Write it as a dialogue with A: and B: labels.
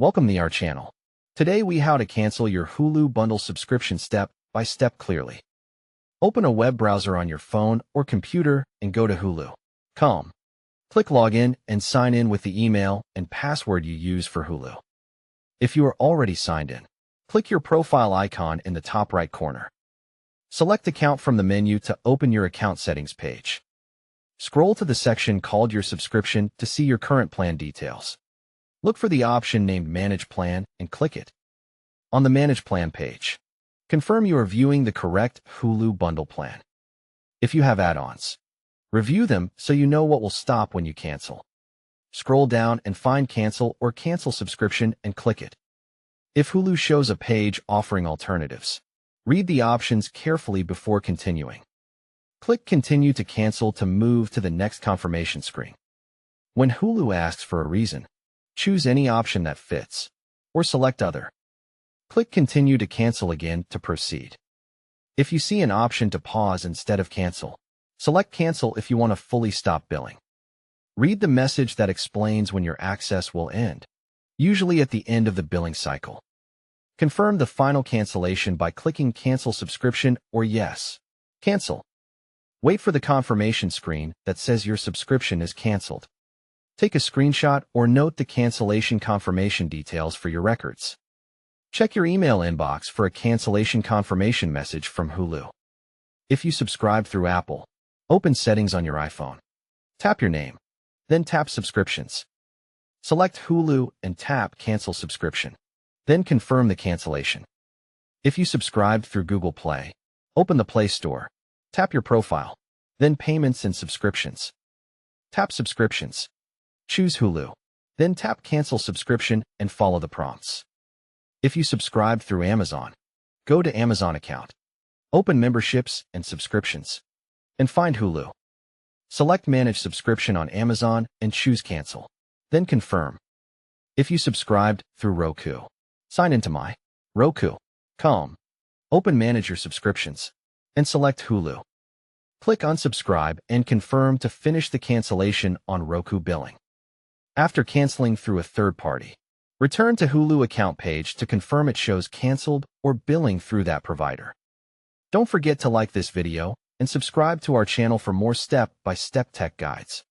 A: Welcome to our channel. Today we how to cancel your Hulu bundle subscription step by step clearly. Open a web browser on your phone or computer and go to Hulu.com. Click Login and sign in with the email and password you use for Hulu. If you are already signed in, click your profile icon in the top right corner. Select Account from the menu to open your account settings page. Scroll to the section called Your Subscription to see your current plan details. Look for the option named Manage Plan and click it. On the Manage Plan page, confirm you are viewing the correct Hulu bundle plan. If you have add-ons, review them so you know what will stop when you cancel. Scroll down and find Cancel or Cancel Subscription and click it. If Hulu shows a page offering alternatives, read the options carefully before continuing. Click Continue to cancel to move to the next confirmation screen. When Hulu asks for a reason, choose any option that fits, or select Other. Click Continue to cancel again to proceed. If you see an option to pause instead of cancel, select Cancel if you want to fully stop billing. Read the message that explains when your access will end, usually at the end of the billing cycle. Confirm the final cancellation by clicking Cancel Subscription or Yes. Cancel. Wait for the confirmation screen that says your subscription is canceled. Take a screenshot or note the cancellation confirmation details for your records. Check your email inbox for a cancellation confirmation message from Hulu. If you subscribe through Apple, open Settings on your iPhone. Tap your name, then tap Subscriptions. Select Hulu and tap Cancel Subscription. Then confirm the cancellation. If you subscribed through Google Play, open the Play Store. Tap your profile, then Payments and Subscriptions. Tap Subscriptions. Choose Hulu, then tap Cancel Subscription and follow the prompts. If you subscribed through Amazon, go to Amazon account, open Memberships and Subscriptions, and find Hulu. Select Manage Subscription on Amazon and choose Cancel, then Confirm. If you subscribed through Roku, sign into My Roku.com, open Manage Your Subscriptions, and select Hulu. Click Unsubscribe and confirm to finish the cancellation on Roku billing. After canceling through a third party, return to Hulu account page to confirm it shows canceled or billing through that provider. Don't forget to like this video and subscribe to our channel for more step-by-step tech guides.